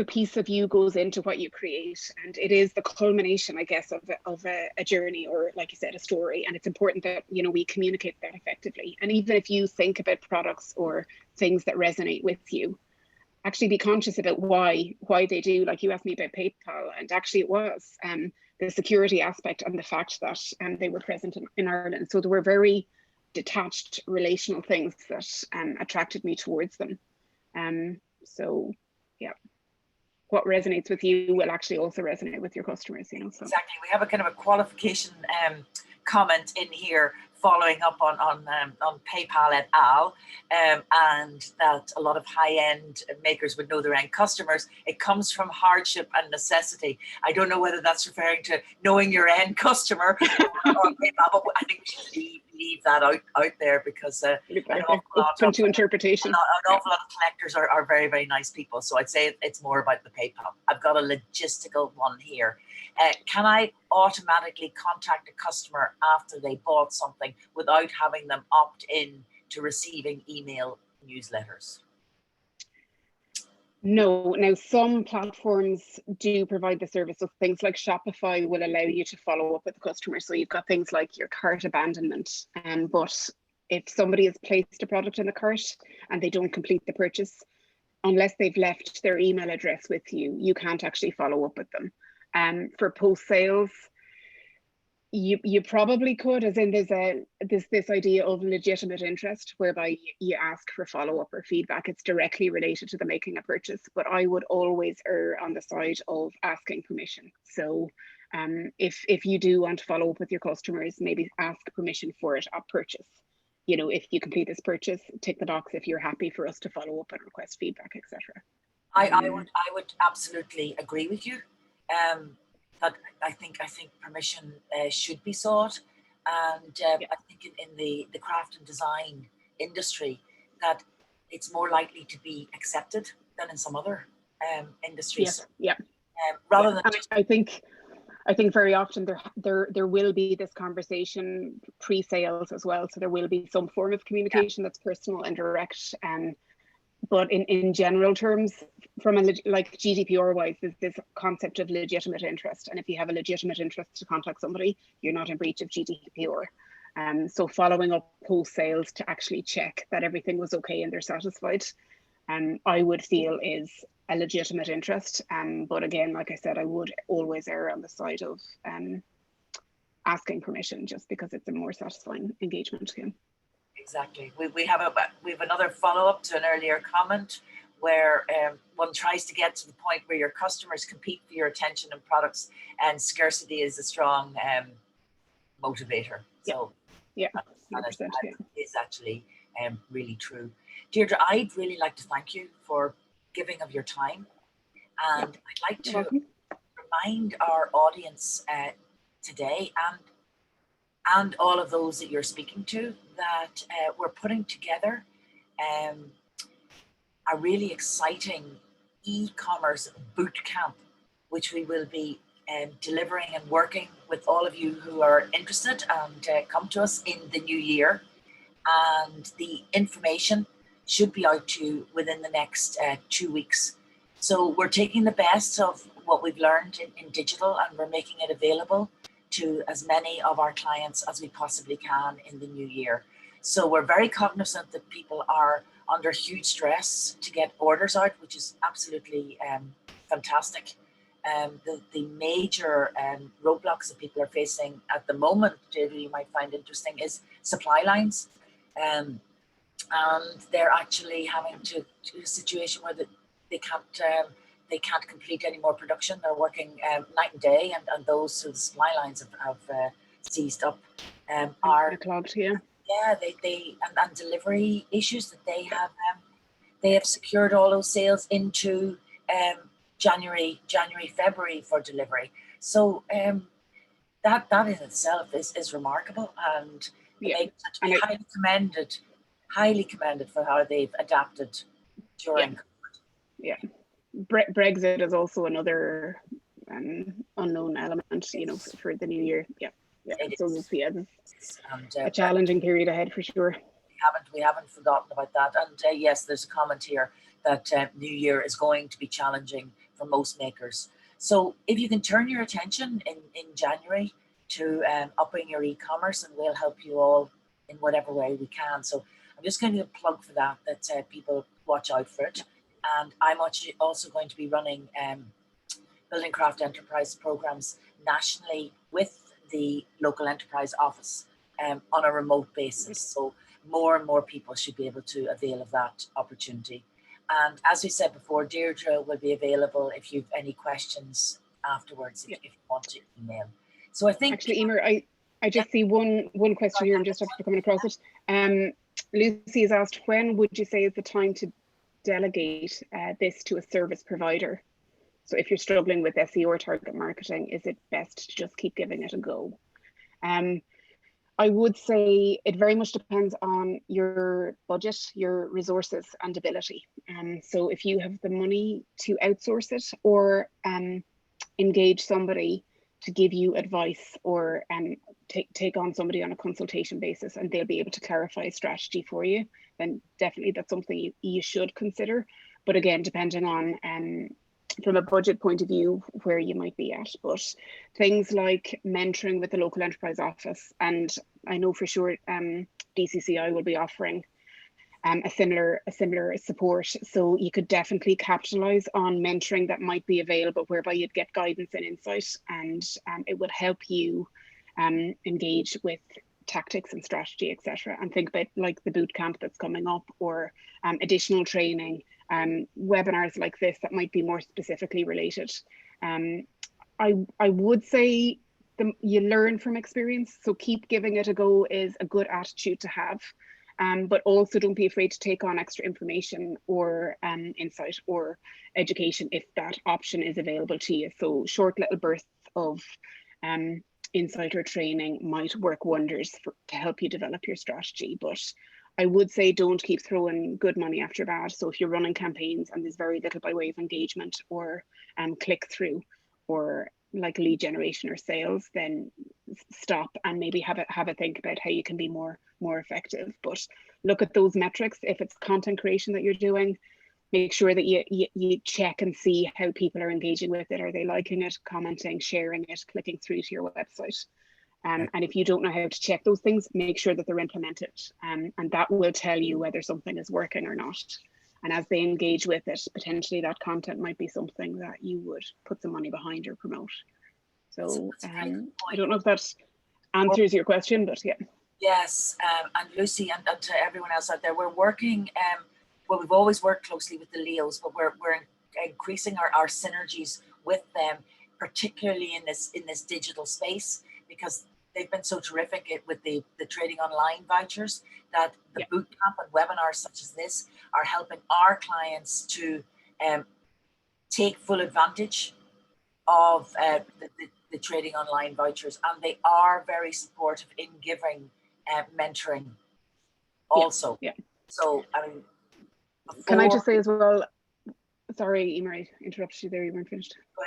piece of you goes into what you create, and it is the culmination, I guess, of a journey, or like you said, a story. And it's important that, you know, we communicate that effectively. And even if you think about products or things that resonate with you, actually be conscious about why they do. Like you asked me about PayPal, and actually it was the security aspect and the fact that they were present in Ireland. So there were very detached relational things that attracted me towards them. So yeah, what resonates with you will actually also resonate with your customers, you know. So. Exactly. We have a kind of a qualification comment in here following up on PayPal et al. And that a lot of high-end makers would know their end customers. It comes from hardship and necessity. I don't know whether that's referring to knowing your end customer or PayPal, but I think we should leave that out there, because open to interpretation. An awful lot of collectors are very, very nice people. So I'd say it's more about the PayPal. I've got a logistical one here. Can I automatically contact a customer after they bought something without having them opt in to receiving email newsletters? No. Now, some platforms do provide the service. So things like Shopify will allow you to follow up with the customer. So you've got things like your cart abandonment. But if somebody has placed a product in the cart and they don't complete the purchase, unless they've left their email address with you, you can't actually follow up with them. For post sales, you probably could, as in there's this idea of legitimate interest whereby you ask for follow-up or feedback. It's directly related to the making a purchase, but I would always err on the side of asking permission. So if you do want to follow up with your customers, maybe ask permission for it at purchase. You know, if you complete this purchase, tick the box if you're happy for us to follow up and request feedback, etc. I would absolutely agree with you. But I think permission should be sought, and I think in the craft and design industry that it's more likely to be accepted than in some other industries. Rather than I think very often there will be this conversation pre-sales as well. So there will be some form of communication that's personal and direct. but in general terms, from a like GDPR wise, there's this concept of legitimate interest, and if you have a legitimate interest to contact somebody, you're not in breach of GDPR. So following up post sales to actually check that everything was okay and they're satisfied, I would feel is a legitimate interest. But again, like I said, I would always err on the side of asking permission, just because it's a more satisfying engagement. Yeah. Exactly. We have another follow-up to an earlier comment where one tries to get to the point where your customers compete for your attention and products, and scarcity is a strong motivator. So yeah, 100%, is actually really true. Deirdre, I'd really like to thank you for giving of your time, and I'd like to remind our audience today and all of those that you're speaking to that we're putting together a really exciting e-commerce boot camp, which we will be delivering and working with all of you who are interested, and come to us in the new year. And the information should be out to you within the next 2 weeks. So we're taking the best of what we've learned in digital, and we're making it available to as many of our clients as we possibly can in the new year. So we're very cognizant that people are under huge stress to get orders out, which is absolutely fantastic. The major roadblocks that people are facing at the moment, you might find interesting, is supply lines. And they're actually having to a situation where they can't complete any more production. They're working night and day, and those who the supply lines have seized up are clogged. Yeah, and delivery issues that they have secured all those sales into January, February for delivery. So that in itself is remarkable, and highly commended for how they've adapted during COVID. Yeah. Brexit is also another unknown element, for the new year. Yeah. So we'll see a challenging period ahead for sure. We haven't forgotten about that. And yes, there's a comment here that New Year is going to be challenging for most makers. So if you can turn your attention in January to upping your e-commerce, and we'll help you all in whatever way we can. So I'm just going to plug for that people watch out for it. And I'm also going to be running Building Craft Enterprise programs nationally with the local enterprise office on a remote basis. So more and more people should be able to avail of that opportunity. And as we said before, Deirdre will be available if you've any questions afterwards, if you want to email. So I think actually, Emer, I just see one question here. I'm just after coming across it. Lucy has asked, when would you say is the time to delegate this to a service provider? So if you're struggling with SEO or target marketing, is it best to just keep giving it a go? I would say it very much depends on your budget, your resources and ability. So if you have the money to outsource it, or engage somebody to give you advice, or take on somebody on a consultation basis, and they'll be able to clarify a strategy for you, then definitely that's something you should consider. But again, depending on from a budget point of view where you might be at. But things like mentoring with the local enterprise office, and I know for sure DCCI will be offering a similar support, so you could definitely capitalize on mentoring that might be available, whereby you'd get guidance and insight, and it would help you engage with tactics and strategy, etc. And think about like the boot camp that's coming up, or additional training, webinars like this that might be more specifically related. I would say you learn from experience, so keep giving it a go is a good attitude to have. But also don't be afraid to take on extra information or insight or education if that option is available to you. So short little bursts of insight or training might work wonders to help you develop your strategy. But I would say don't keep throwing good money after bad. So if you're running campaigns and there's very little by way of engagement or click through or like lead generation or sales, then stop and maybe have a think about how you can be more effective. But look at those metrics. If it's content creation that you're doing, make sure that you check and see how people are engaging with it. Are they liking it, commenting, sharing it, clicking through to your website? And if you don't know how to check those things, make sure that they're implemented. And that will tell you whether something is working or not. And as they engage with it, potentially that content might be something that you would put some money behind or promote. So I don't know if that answers your question, but yeah. Yes, and Lucy, and to everyone else out there, we're working, well, we've always worked closely with the Leos, but we're increasing our synergies with them, particularly in this digital space, because they've been so terrific with the trading online vouchers, that the bootcamp and webinars such as this are helping our clients to take full advantage of the trading online vouchers, and they are very supportive in giving mentoring also. So I mean, can I just say as well, sorry Emer, I interrupted you there, you weren't finished. Go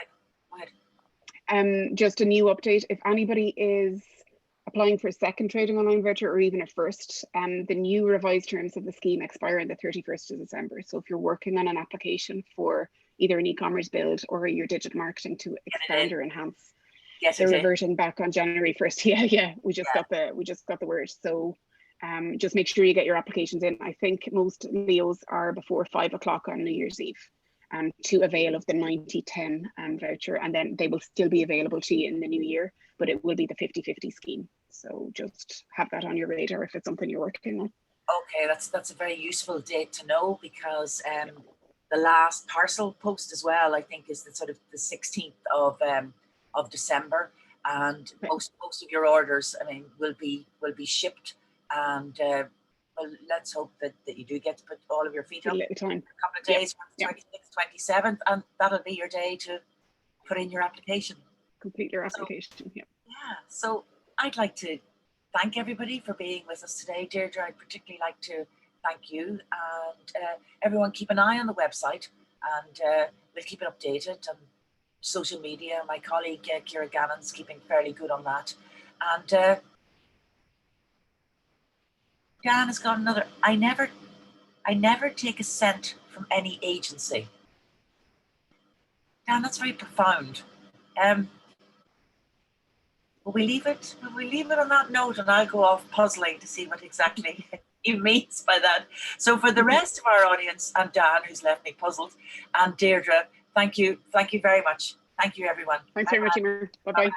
ahead. Just a new update, if anybody is applying for a second trading online voucher or even a first, the new revised terms of the scheme expire on the 31st of December. So if you're working on an application for either an e-commerce build or your digital marketing to expand or enhance, they're reverting back on January 1st. We just got the word. So just make sure you get your applications in. I think most Leos are before 5 o'clock on New Year's Eve to avail of the 90/10 voucher, and then they will still be available to you in the new year, but it will be the 50/50 scheme. So just have that on your radar if it's something you're working on. Okay, that's a very useful date to know, because the last parcel post as well, I think, is the sort of the 16th of December, and most of your orders, I mean, will be shipped, and well, let's hope that you do get to put all of your feet up. A couple of days, 26th, 27th, and that'll be your day to put in your application. Complete your application. So, yeah. So I'd like to thank everybody for being with us today. Deirdre, I'd particularly like to thank you, and everyone keep an eye on the website, and we'll keep it updated on social media. My colleague Ciara Gannon's keeping fairly good on that, and Dan has got another. I never take a cent from any agency. Dan, that's very profound. Will we leave it on that note, and I'll go off puzzling to see what exactly he means by that. So for the rest of our audience, and Dan, who's left me puzzled, and Deirdre, thank you very much. Thank you, everyone. Thanks very much, Emer. Bye-bye.